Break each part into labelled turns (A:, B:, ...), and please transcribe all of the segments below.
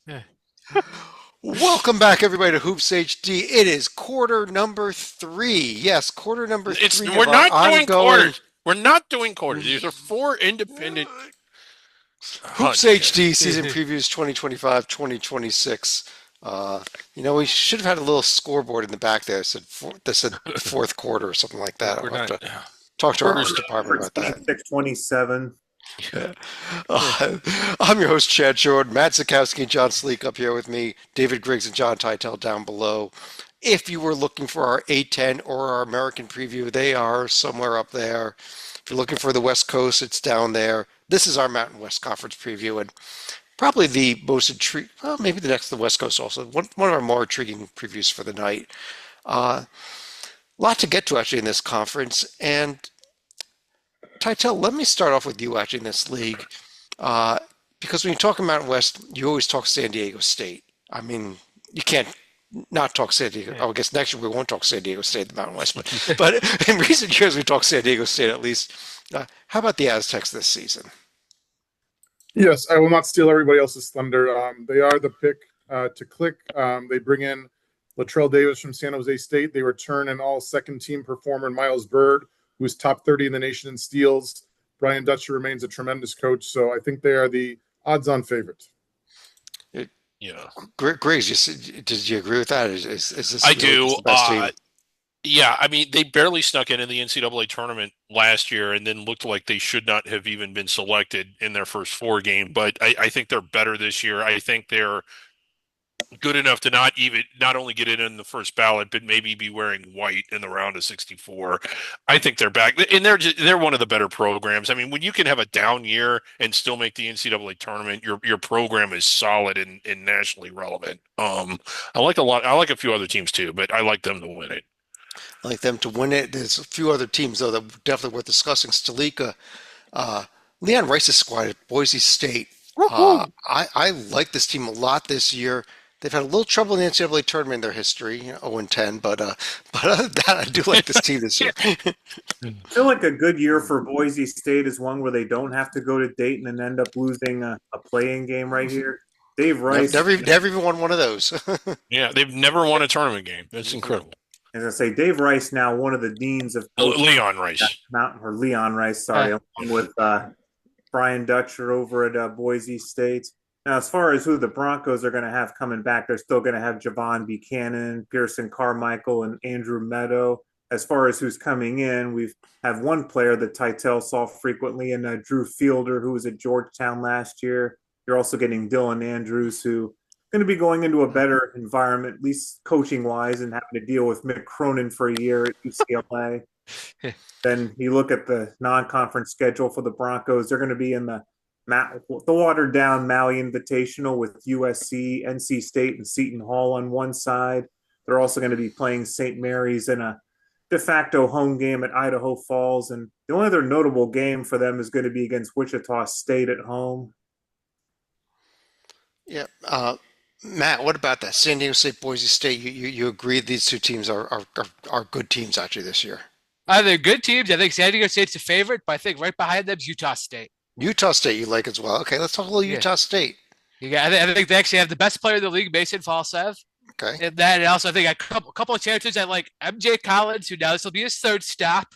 A: Yeah.
B: Welcome back, everybody, to Hoops HD. It is quarter number three. Yes, quarter number
A: It's
B: three
A: we're
B: of our
A: not doing
B: ongoing
A: quarters. We're not doing quarters. These are four independent
B: Hoops
A: hunts here.
B: HD season previews 2025 2026. We should have had a little scoreboard in the back there that said fourth quarter or something like that.
A: We're
B: I'll have
A: not
B: to talk to our
A: quarters.
B: art department about that.
C: 26-27.
B: Yeah. I'm your host, Chad Short. Matt Zakowski and John Sleek up here with me, David Griggs and John Titel down below. If you were looking for our A10 or our American preview, they are somewhere up there. If you're looking for the West Coast, it's down there. This is our Mountain West Conference preview, and probably the most intriguing, well, maybe the next to the West Coast also. One of our more intriguing previews for the night. A lot to get to actually in this conference, and Titel, let me start off with you actually in this league. Uh, because when you talk Mountain West, you always talk San Diego State. I mean, you can't not talk San Diego.
A: Yeah.
B: Oh, I guess next year we won't talk San Diego State, the Mountain West, but in recent years we talk San Diego State at least. How about the Aztecs this season?
D: Yes, I will not steal everybody else's thunder. They are the pick to click. They bring in Latrell Davis from San Jose State. They return an all second team performer, Miles Bird, who's top 30 in the nation in steals. Brian Dutcher remains a tremendous coach. So I think they are the odds on favorite.
A: Yeah,
B: Griggs, did you agree with that? Is this
A: I
B: really
A: do.
B: just the best team?
A: Yeah, I mean, they barely snuck into the NCAA tournament last year and then looked like they should not have even been selected in their first four game. But I think they're better this year. I think they're good enough to not only get in the first ballot, but maybe be wearing white in the round of 64. I think they're back, and they're one of the better programs. I mean, when you can have a down year and still make the NCAA tournament, your program is solid and nationally relevant. I like a lot. I like a few other teams too, but I like them to win it.
B: I like them to win it. There's a few other teams though that are definitely worth discussing. Stalika, uh, Leon Rice's squad at Boise State.
A: Woohoo!
B: I like this team a lot this year. They've had a little trouble in the NCAA tournament in their history, 0 and 10, but other than that, I do like this team this year.
C: I feel like a good year for Boise State is one where they don't have to go to Dayton and end up losing a playing game right here. Dave
B: Never,
C: Rice,
B: never even won one of those.
A: Yeah, they've never won a tournament game. That's incredible.
C: as I say, Dave Rice now one of the deans of coaching
A: Leon
C: at
A: Rice.
C: Mountain or Leon Rice,
A: Uh,
C: sorry, along with Brian Dutcher over at Boise State. Now, as far as who the Broncos are going to have coming back, they're still going to have Javon Buchanan, Pearson Carmichael, and Andrew Meadow. As far as who's coming in, we have one player that Titel saw frequently in Drew Fielder, who was at Georgetown last year. You're also getting Dylan Andrews, who going to be going into a better environment, at least coaching wise, and having to deal with Mick Cronin for a year at UCLA. Then you look at the non-conference schedule for the Broncos; they're going to be in the watered down Maui Invitational with USC, NC State, and Seton Hall on one side. They're also going to be playing St. Mary's in a de facto home game at Idaho Falls, and the only other notable game for them is going to be against Wichita State at home.
B: Yeah. Matt, what about that? San Diego State, Boise State. You agree these two teams are good teams actually this year.
E: They're good teams. I think San Diego State's the favorite, but I think right behind them is Utah State.
B: Utah State you like as well. Okay, let's talk a little
E: Yeah.
B: Utah State.
E: I think they actually have the best player in the league, Mason Falsev.
B: Okay.
E: And also, I think a couple of chances I like MJ Collins, who now this will be his third stop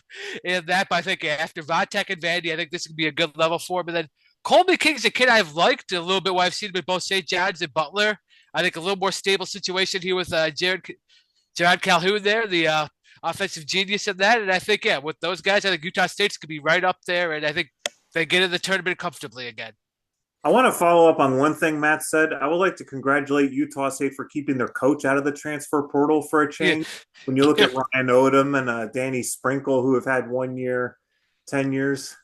E: in that. But I think after Vontek and Vandy, I think this could be a good level for him. And then Colby King's a kid I've liked a little bit. What I've seen with both St. John's and Butler. I think a little more stable situation here with Jared Calhoun there, the offensive genius in that. And I think, yeah, with those guys, I think Utah State's could be right up there. And I think they get in the tournament comfortably again.
C: I want to follow up on one thing Matt said. I would like to congratulate Utah State for keeping their coach out of the transfer portal for a
E: Yeah.
C: change. When you look at Ryan Odom and Danny Sprinkle, who have had 1 year, 10 years.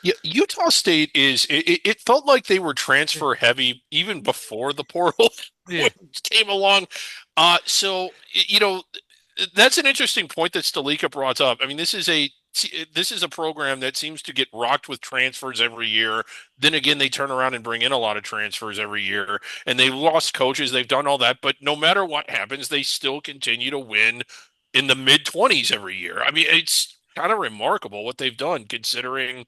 A: Yeah, Utah State it felt like they were transfer heavy even before the portal
E: Yeah.
A: came along. So that's an interesting point that Stalika brought up. I mean, this is a program that seems to get rocked with transfers every year. Then again, they turn around and bring in a lot of transfers every year, and they've lost coaches. They've done all that, but no matter what happens, they still continue to win in the mid 20s every year. I mean, it's kind of remarkable what they've done considering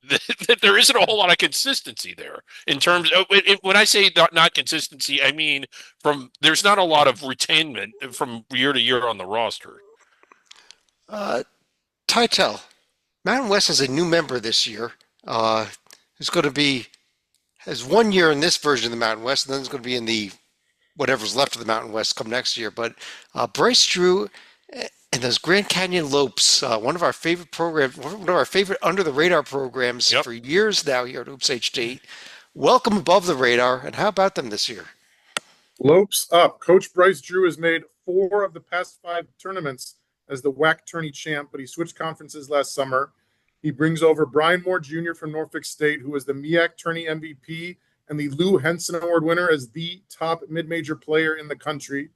A: that there isn't a whole lot of consistency there in terms of when I say not consistency, I mean there's not a lot of retainment from year to year on the roster.
B: Uh, Titel, Mountain West has a new member this year. Who's going to be has 1 year in this version of the Mountain West, and then it's going to be in the whatever's left of the Mountain West come next year. But Bryce Drew and those Grand Canyon Lopes, one of our favorite programs, one of our favorite under the radar programs
A: Yep.
B: for years now here at HoopsHD. Welcome above the radar, and how about them this year?
D: Lopes up. Coach Bryce Drew has made 4 of the past 5 tournaments as the WAC tourney champ, but he switched conferences last summer. He brings over Brian Moore Jr. from Norfolk State, who was the MEAC tourney MVP and the Lou Henson Award winner as the top mid-major player in the country.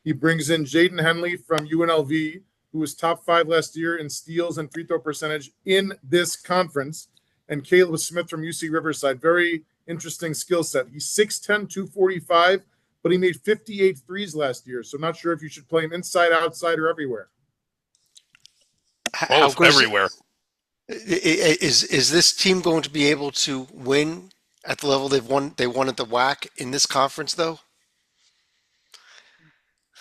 D: He brings in Jaden Henley from UNLV, who was top 5 last year in steals and free throw percentage in this conference, and Caleb Smith from UC Riverside. Very interesting skill set. He's 6'10", 245, but he made 58 threes last year, so not sure if you should play him inside, outside, or everywhere.
A: Both, everywhere.
B: Is this team going to be able to win at the level they won at the WAC in this conference, though?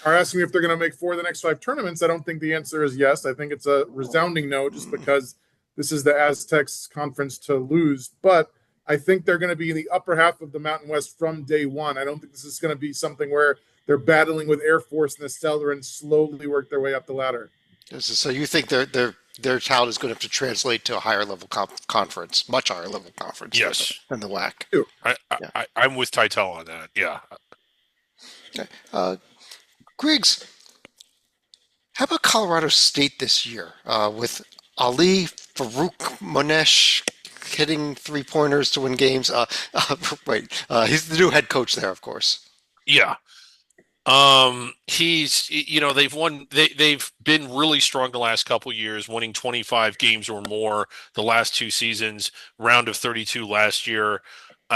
D: Are asking me if they're going to make 4 of the next 5 tournaments. I don't think the answer is yes. I think it's a resounding no, just because this is the Aztecs conference to lose. But I think they're going to be in the upper half of the Mountain West from day one. I don't think this is going to be something where they're battling with Air Force and Estella and slowly work their way up the ladder.
B: So you think their talent is going to have to translate to a higher level conference, much higher level conference,
A: yes,
B: than the WAC.
A: I'm with Titel on that. Yeah.
B: Okay. Griggs, how about Colorado State this year with Ali Farouk Monesh hitting 3-pointers to win games? He's the new head coach there, of course.
A: Yeah. He's, they've been really strong the last couple years, winning 25 games or more the last 2 seasons, round of 32 last year.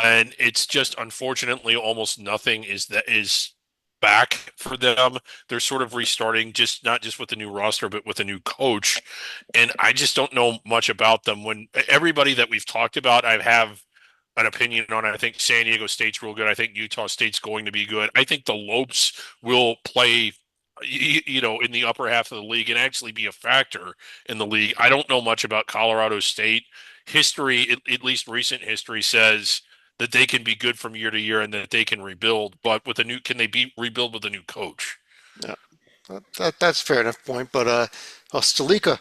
A: And it's just, unfortunately, almost nothing is back for them. They're sort of restarting, not just with the new roster, but with a new coach. And I just don't know much about them. When everybody that we've talked about, I have an opinion on it. I think San Diego State's real good. I think Utah State's going to be good. I think the Lopes will play, in the upper half of the league and actually be a factor in the league. I don't know much about Colorado State. History, at least recent history, says that they can be good from year to year and that they can rebuild. But can they rebuild with a new coach?
B: Yeah, that's fair enough point. But Stalika,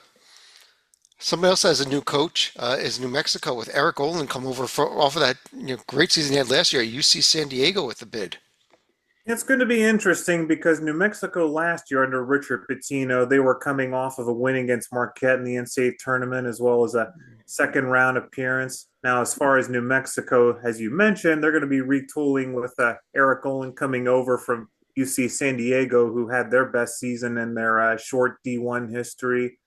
B: somebody else has a new coach is New Mexico with Eric Olin come over off of that great season he had last year at UC San Diego with the bid.
C: It's going to be interesting because New Mexico last year under Richard Pitino, they were coming off of a win against Marquette in the NCAA tournament as well as a second round appearance. Now, as far as New Mexico, as you mentioned, they're going to be retooling with Eric Olin coming over from UC San Diego, who had their best season in their short D1 history.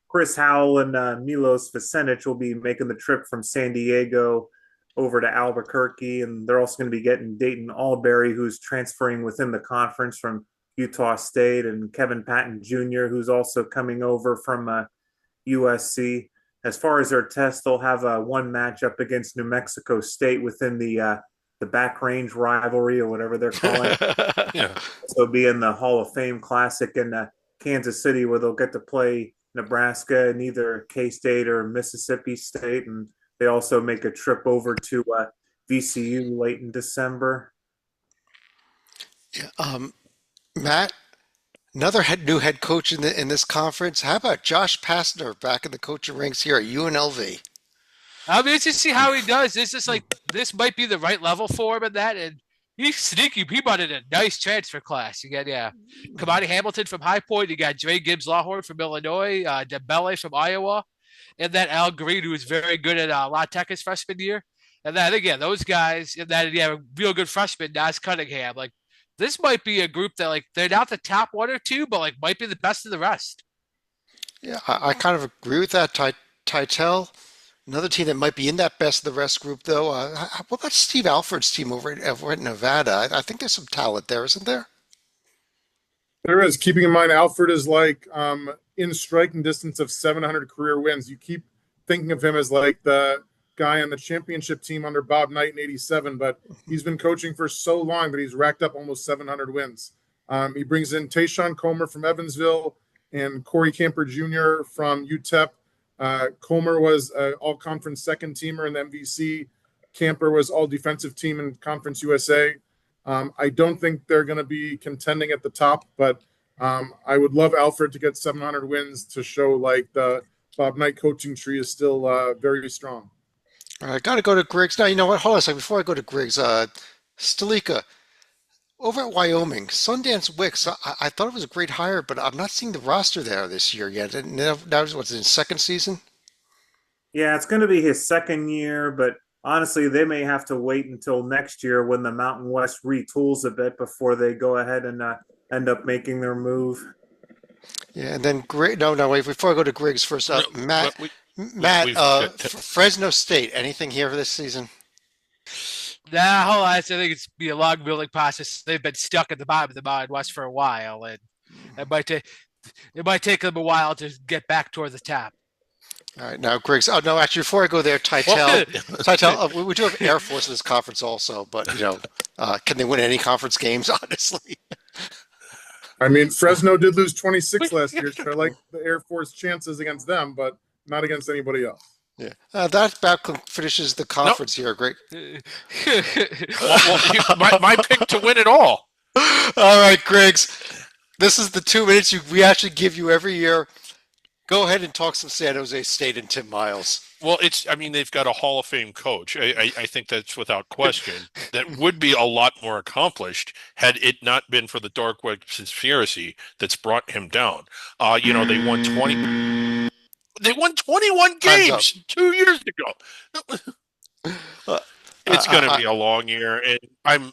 C: Chris Howell and Milos Vicenic will be making the trip from San Diego over to Albuquerque, and they're also going to be getting Dayton Albury, who's transferring within the conference from Utah State, and Kevin Patton Jr., who's also coming over from USC. As far as their test, they'll have one matchup against New Mexico State within the back range rivalry or whatever they're calling it.
A: Yeah.
C: So it'll be in the Hall of Fame Classic in Kansas City, where they'll get to play Nebraska and either K-State or Mississippi State, and they also make a trip over to VCU late in December.
B: Yeah, Matt, another new head coach in this conference. How about Josh Pastner back in the coaching ranks here at UNLV?
E: I mean, to see how he does. This might be the right level for him in that, and he's sneaky. He brought in a nice transfer class. You got Kamani Hamilton from High Point. You got Dre Gibbs Lawhorn from Illinois, Dembele from Iowa, and then Al Green, who was very good at La Tech his freshman year. And then again, those guys, and then a real good freshman, Nas Cunningham. This might be a group that they're not the top 1 or 2, but might be the best of the rest.
B: Yeah, I kind of agree with that. Titel, another team that might be in that best of the rest group, though. What about Steve Alford's team over at Nevada? I think there's some talent there, isn't there?
D: There is. Keeping in mind, Alford is in striking distance of 700 career wins. You keep thinking of him as the guy on the championship team under Bob Knight in '87, but he's been coaching for so long that he's racked up almost 700 wins. He brings in Tayshawn Comer from Evansville and Corey Camper Jr. from UTEP. Comer was an all-conference second teamer in the MVC. Camper was all-defensive team in Conference USA. I don't think they're going to be contending at the top, but I would love Alfred to get 700 wins to show like the Bob Knight coaching tree is still very strong.
B: All right, got to go to Griggs. Now, you know what? Hold on a second. Before I go to Griggs, Stalika, over at Wyoming, Sundance Wicks, I thought it was a great hire, but I'm not seeing the roster there this year yet. And that was, what's his second season?
C: Yeah, it's going to be his second year, but honestly, they may have to wait until next year when the Mountain West retools a bit before they go ahead and end up making their move.
B: Yeah, and then no, wait. Before I go to Griggs first, Matt, Fresno State. Anything here for this season?
E: Nah, hold on. I think it's be a long building process. They've been stuck at the bottom of the Mountain West for a while, and it might take them a while to get back toward the top.
B: All right, now Griggs. Oh no, actually, before I go there, Titel, we do have Air Force in this conference also, but can they win any conference games? Honestly,
D: I mean, Fresno did lose 26 last year, so I like the Air Force chances against them, but not against anybody else.
B: Yeah, that about finishes the conference here. Great.
A: my pick to win it all.
B: All right, Griggs. This is the 2 minutes we actually give you every year. Go ahead and talk some San Jose State and Tim Miles.
A: Well, they've got a Hall of Fame coach. I think that's without question. That would be a lot more accomplished had it not been for the dark web conspiracy that's brought him down. They won 20. They won 21 games 2 years ago. It's going to be a long year, and I'm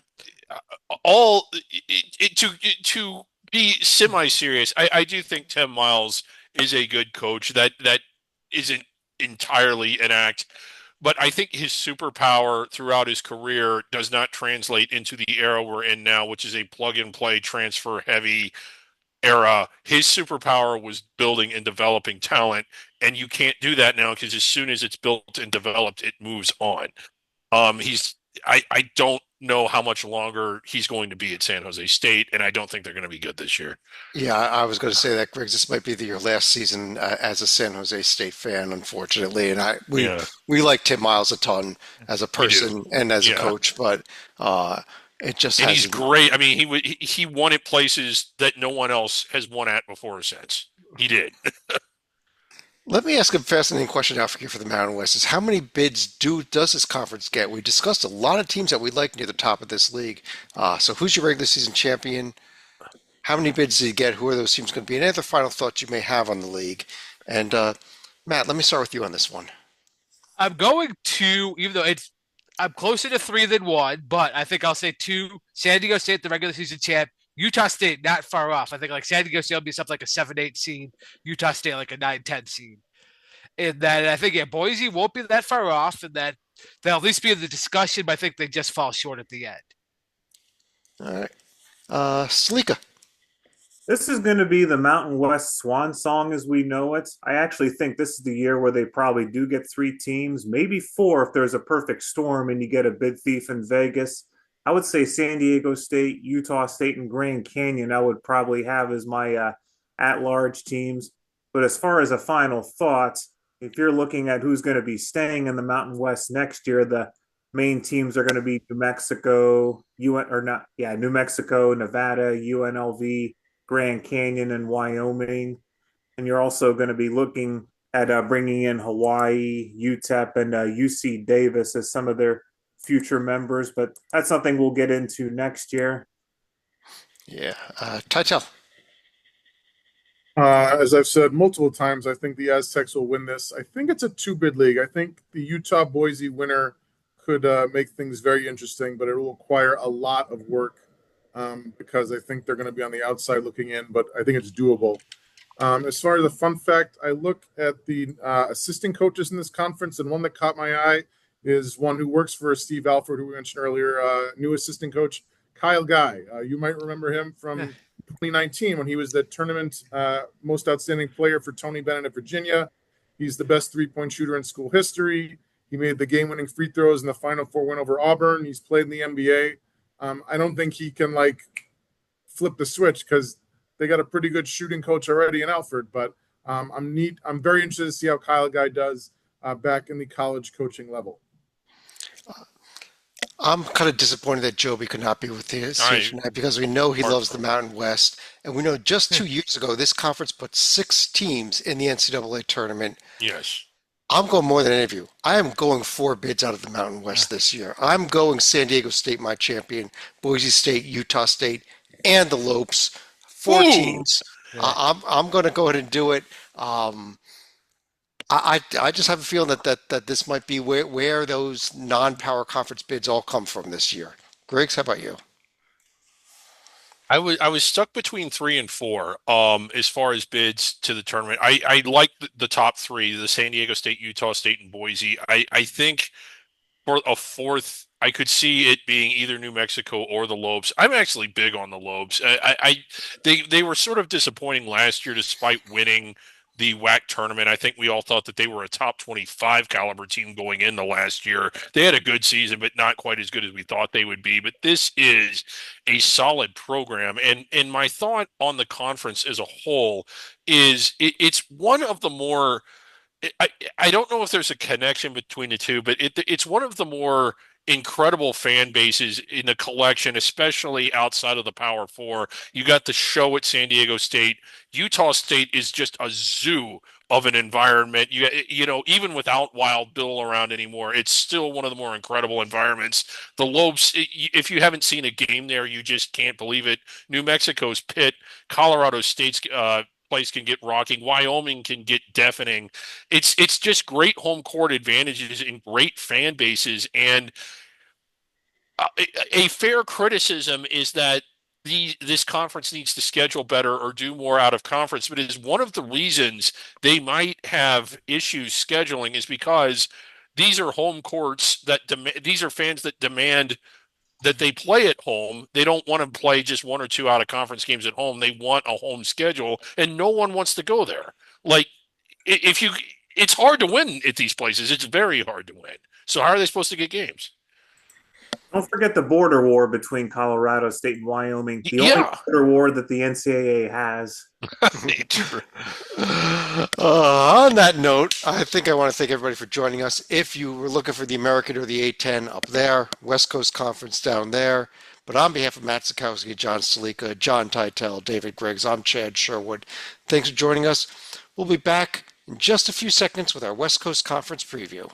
A: to be semi-serious. I do think Tim Miles is a good coach. That isn't entirely an act, but I think his superpower throughout his career does not translate into the era we're in now, which is a plug-and-play, transfer-heavy era. His superpower was building and developing talent, and you can't do that now because as soon as it's built and developed, it moves on. I don't know how much longer he's going to be at San Jose State, and I don't think they're going to be good this year.
B: Yeah, I was going to say that, Griggs. This might be your last season as a San Jose State fan, unfortunately. And we like Tim Miles a ton as a person and as a coach, but it just
A: and he's great. I mean, he won at places that no one else has won at before or since. He did.
B: Let me ask a fascinating question now for the Mountain West: is how many bids does this conference get? We discussed a lot of teams that we like near the top of this league. So who's your regular season champion? How many bids did you get? Who are those teams going to be? Any other final thoughts you may have on the league? And Matt, let me start with you on this one.
E: I'm going to, even though I'm closer to 3 than 1, but I think I'll say 2. San Diego State, the regular season champ. Utah State, not far off. I think like San Diego State will be something like a 7-8 seed. Utah State like a 9-10 seed. And then I think Boise won't be that far off, and that they'll at least be in the discussion, but I think they just fall short at the end.
B: All right. Slika.
C: This is going to be the Mountain West swan song as we know it. I actually think this is the year where they probably do get 3 teams, maybe 4 if there's a perfect storm and you get a bid thief in Vegas. I would say San Diego State, Utah State, and Grand Canyon I would probably have as my at-large teams. But as far as a final thought, if you're looking at who's going to be staying in the Mountain West next year, the main teams are going to be New Mexico, New Mexico, Nevada, UNLV, Grand Canyon, and Wyoming. And you're also going to be looking at bringing in Hawaii, UTEP, and UC Davis as some of their future members, but that's something we'll get into next year.
B: Yeah. Titel.
D: As I've said multiple times, I think the Aztecs will win this. I think it's a 2-bid league. I think the Utah-Boise winner could make things very interesting, but it will require a lot of work because I think they're going to be on the outside looking in, but I think it's doable. As far as a fun fact, I look at the assistant coaches in this conference, and one that caught my eye is one who works for Steve Alford, who we mentioned earlier, new assistant coach, Kyle Guy. You might remember him from 2019 when he was the tournament most outstanding player for Tony Bennett at Virginia. He's the best 3-point shooter in school history. He made the game-winning free throws in the Final Four win over Auburn. He's played in the NBA. I don't think he can flip the switch because they got a pretty good shooting coach already in Alford. But I'm very interested to see how Kyle Guy does back in the college coaching level.
B: I'm kind of disappointed that Joby could not be with us here tonight because we know he loves the Mountain West. And we know just 2 years ago, this conference put 6 teams in the NCAA tournament.
A: Yes.
B: I'm going more than any of you. I am going 4 bids out of the Mountain West this year. I'm going San Diego State, my champion, Boise State, Utah State, and the Lopes. 4 teams. I'm going to go ahead and do it. I just have a feeling that this might be where those non-power conference bids all come from this year. Griggs, how about you?
A: I was stuck between 3 and 4 as far as bids to the tournament. I like the top 3, the San Diego State, Utah State, and Boise. I think for a 4th, I could see it being either New Mexico or the Lobes. I'm actually big on the Lobes. They were sort of disappointing last year despite winning the WAC tournament. I think we all thought that they were a top 25 caliber team going into last year. They had a good season, but not quite as good as we thought they would be. But this is a solid program. And my thought on the conference as a whole is it's one of the more I, I don't know if there's a connection between the two, but it's one of the more incredible fan bases in the collection, especially outside of the Power Four. You got the show at San Diego State. Utah State is just a zoo of an environment. Even without Wild Bill around anymore, it's still one of the more incredible environments. The Lopes, if you haven't seen a game there, you just can't believe it. New Mexico's Pitt, Colorado State's place can get rocking. Wyoming can get deafening. It's just great home court advantages and great fan bases. And a fair criticism is that this conference needs to schedule better or do more out of conference. But it is one of the reasons they might have issues scheduling is because these are home courts these are fans that demand that they play at home. They don't want to play just 1 or 2 out of conference games at home. They want a home schedule, and no one wants to go there. Like, it's hard to win at these places. It's very hard to win. So how are they supposed to get games?
C: Don't forget the border war between Colorado State and Wyoming. The only border war that the NCAA has.
B: On that note, I think I want to thank everybody for joining us. If you were looking for the American or the A10 up there, West Coast Conference down there. But on behalf of Matt Sikowski, John Salika, John Titel, David Griggs, I'm Chad Sherwood. Thanks for joining us. We'll be back in just a few seconds with our West Coast Conference preview.